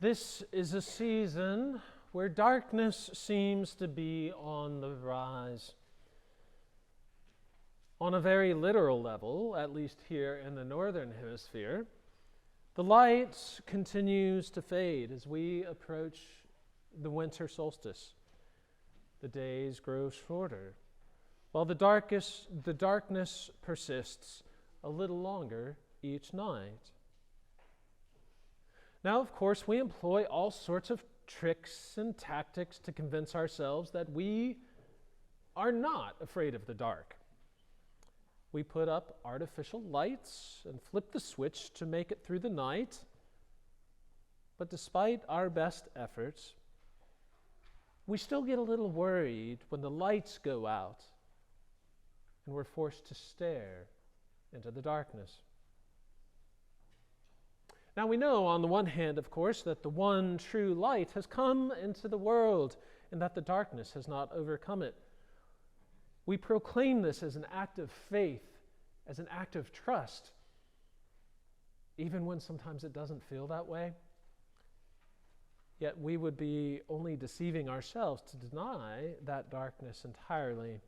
This is a season where darkness seems to be on the rise. On a very literal level, at least here in the northern hemisphere, the light continues to fade as we approach the winter solstice. The days grow shorter, while the darkness persists a little longer each night. Now, of course, we employ all sorts of tricks and tactics to convince ourselves that we are not afraid of the dark. We put up artificial lights and flip the switch to make it through the night. But despite our best efforts, we still get a little worried when the lights go out and we're forced to stare into the darkness. Now we know, on the one hand, of course, that the one true light has come into the world and that the darkness has not overcome it. We proclaim this as an act of faith, as an act of trust, even when sometimes it doesn't feel that way. Yet we would be only deceiving ourselves to deny that darkness entirely.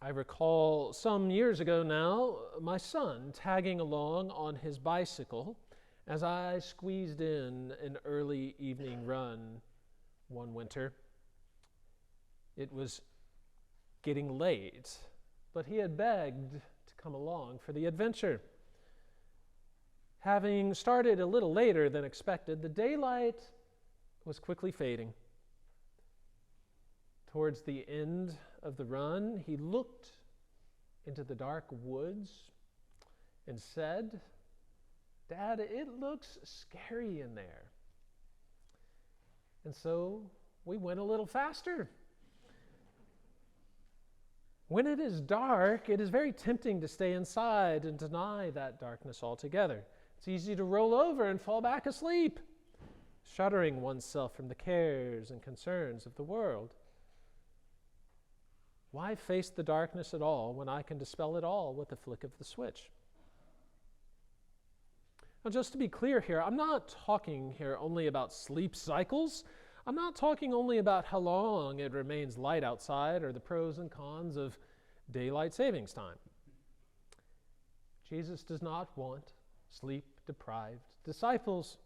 I recall some years ago now, my son tagging along on his bicycle as I squeezed in an early evening run one winter. It was getting late, but he had begged to come along for the adventure. Having started a little later than expected, the daylight was quickly fading. Towards the end of the run, he looked into the dark woods and said, "Dad, it looks scary in there." And so we went a little faster. When it is dark, it is very tempting to stay inside and deny that darkness altogether. It's easy to roll over and fall back asleep, shuttering oneself from the cares and concerns of the world. Why face the darkness at all when I can dispel it all with a flick of the switch? Now, just to be clear here, I'm not talking here only about sleep cycles. I'm not talking only about how long it remains light outside or the pros and cons of daylight savings time. Jesus does not want sleep-deprived disciples.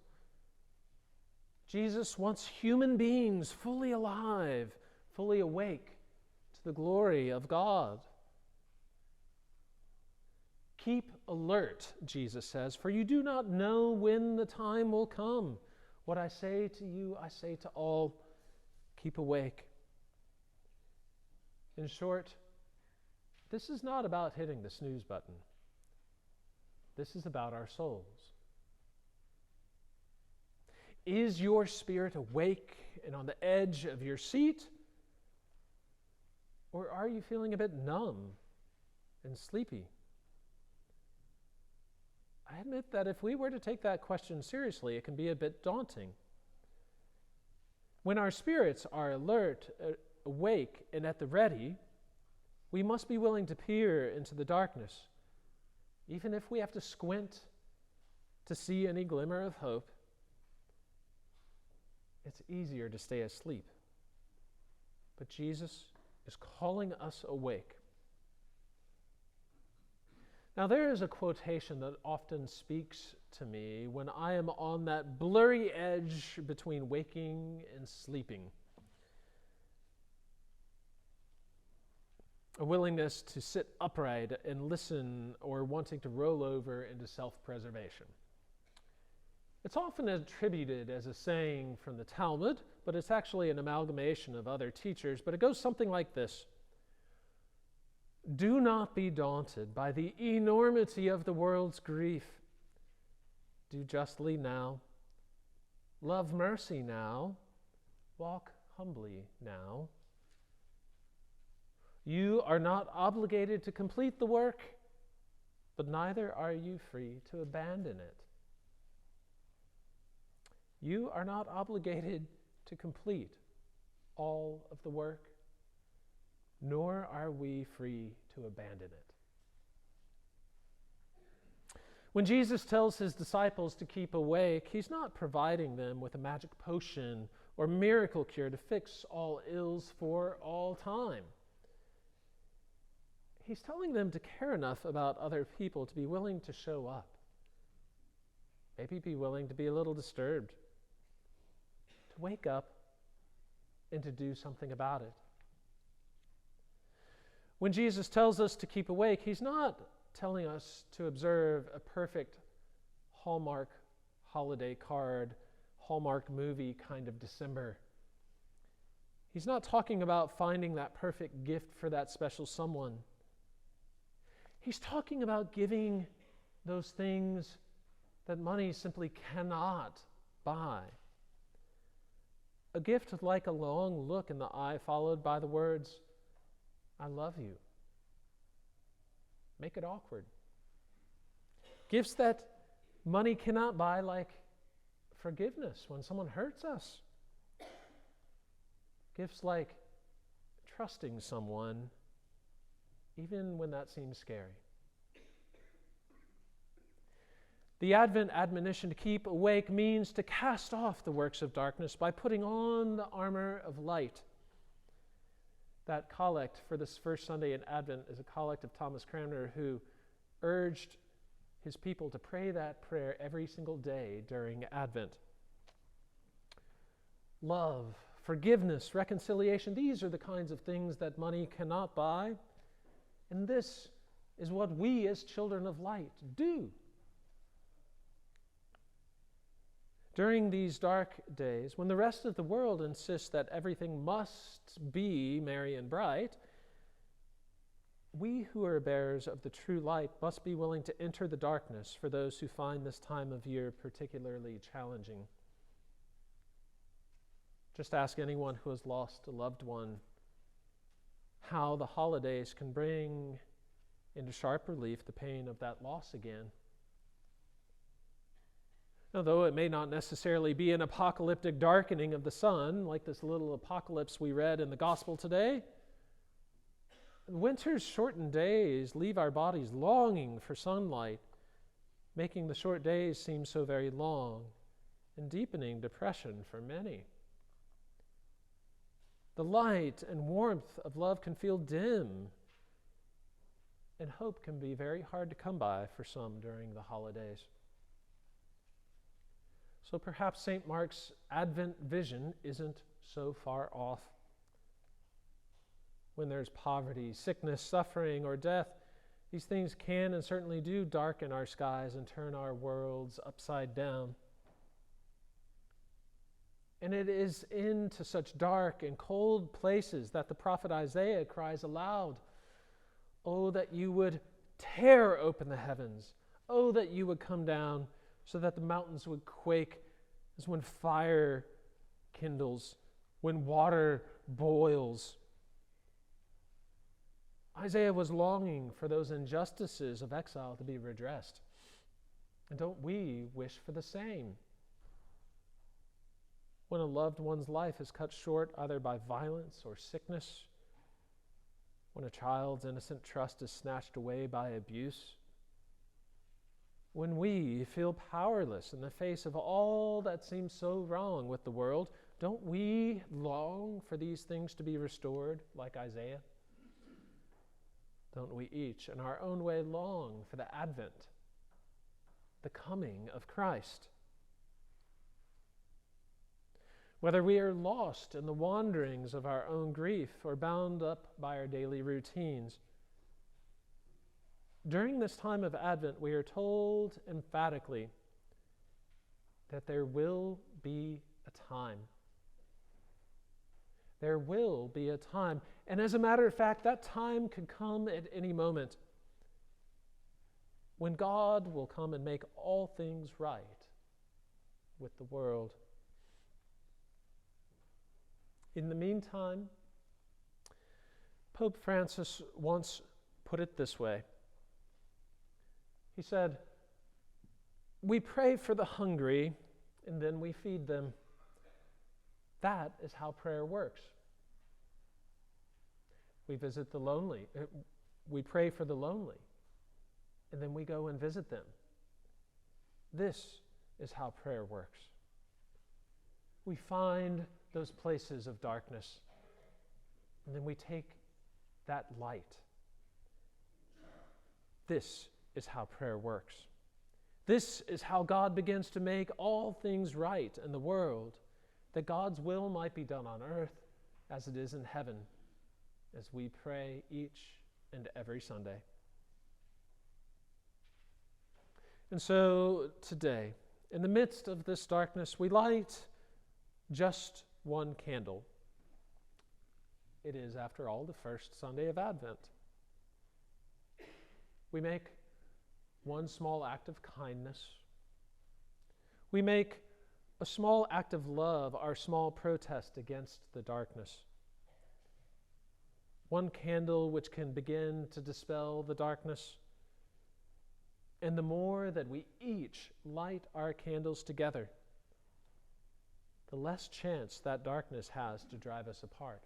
Jesus wants human beings fully alive, fully awake to the glory of God. Keep alert, Jesus says, for you do not know when the time will come. What I say to you, I say to all, keep awake. In short, this is not about hitting the snooze button. This is about our souls. Is your spirit awake and on the edge of your seat? Or are you feeling a bit numb and sleepy? I admit that if we were to take that question seriously, it can be a bit daunting. When our spirits are alert, awake, and at the ready, we must be willing to peer into the darkness, even if we have to squint to see any glimmer of hope. It's easier to stay asleep. But Jesus is calling us awake. Now, there is a quotation that often speaks to me when I am on that blurry edge between waking and sleeping. A willingness to sit upright and listen, or wanting to roll over into self-preservation. It's often attributed as a saying from the Talmud, but it's actually an amalgamation of other teachers, but it goes something like this. Do not be daunted by the enormity of the world's grief. Do justly now. Love mercy now. Walk humbly now. You are not obligated to complete the work, but neither are you free to abandon it. You are not obligated to complete all of the work, nor are we free to abandon it. When Jesus tells his disciples to keep awake, he's not providing them with a magic potion or miracle cure to fix all ills for all time. He's telling them to care enough about other people to be willing to show up. Maybe be willing to be a little disturbed, to wake up and to do something about it. When Jesus tells us to keep awake, he's not telling us to observe a perfect Hallmark holiday card, Hallmark movie kind of December. He's not talking about finding that perfect gift for that special someone. He's talking about giving those things that money simply cannot buy. A gift like a long look in the eye followed by the words, "I love you." Make it awkward. Gifts that money cannot buy, like forgiveness when someone hurts us. Gifts like trusting someone even when that seems scary. The Advent admonition to keep awake means to cast off the works of darkness by putting on the armor of light. That collect for this first Sunday in Advent is a collect of Thomas Cranmer, who urged his people to pray that prayer every single day during Advent. Love, forgiveness, reconciliation, these are the kinds of things that money cannot buy. And this is what we as children of light do. During these dark days, when the rest of the world insists that everything must be merry and bright, we who are bearers of the true light must be willing to enter the darkness for those who find this time of year particularly challenging. Just ask anyone who has lost a loved one how the holidays can bring into sharp relief the pain of that loss again. Although it may not necessarily be an apocalyptic darkening of the sun, like this little apocalypse we read in the gospel today, winter's shortened days leave our bodies longing for sunlight, making the short days seem so very long and deepening depression for many. The light and warmth of love can feel dim, and hope can be very hard to come by for some during the holidays. So perhaps St. Mark's Advent vision isn't so far off. When there's poverty, sickness, suffering, or death, these things can and certainly do darken our skies and turn our worlds upside down. And it is into such dark and cold places that the prophet Isaiah cries aloud, "Oh, that you would tear open the heavens. Oh, that you would come down so that the mountains would quake as when fire kindles, when water boils." Isaiah was longing for those injustices of exile to be redressed. And don't we wish for the same? When a loved one's life is cut short either by violence or sickness, when a child's innocent trust is snatched away by abuse, when we feel powerless in the face of all that seems so wrong with the world, don't we long for these things to be restored like Isaiah? Don't we each, in our own way, long for the Advent, the coming of Christ? Whether we are lost in the wanderings of our own grief or bound up by our daily routines, during this time of Advent, we are told emphatically that there will be a time. There will be a time. And as a matter of fact, that time could come at any moment when God will come and make all things right with the world. In the meantime, Pope Francis once put it this way. He said, "We pray for the hungry, and then we feed them. That is how prayer works. We visit the lonely. We pray for the lonely, and then we go and visit them. This is how prayer works. We find those places of darkness, and then we take that light. This is how prayer works. This is how God begins to make all things right in the world, that God's will might be done on earth as it is in heaven, as we pray each and every Sunday. And so today, in the midst of this darkness, we light just one candle. It is, after all, the first Sunday of Advent. We make one small act of kindness. We make a small act of love our small protest against the darkness. One candle which can begin to dispel the darkness. And the more that we each light our candles together, the less chance that darkness has to drive us apart.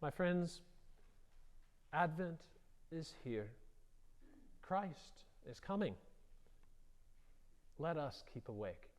My friends, Advent is here. Christ is coming. Let us keep awake.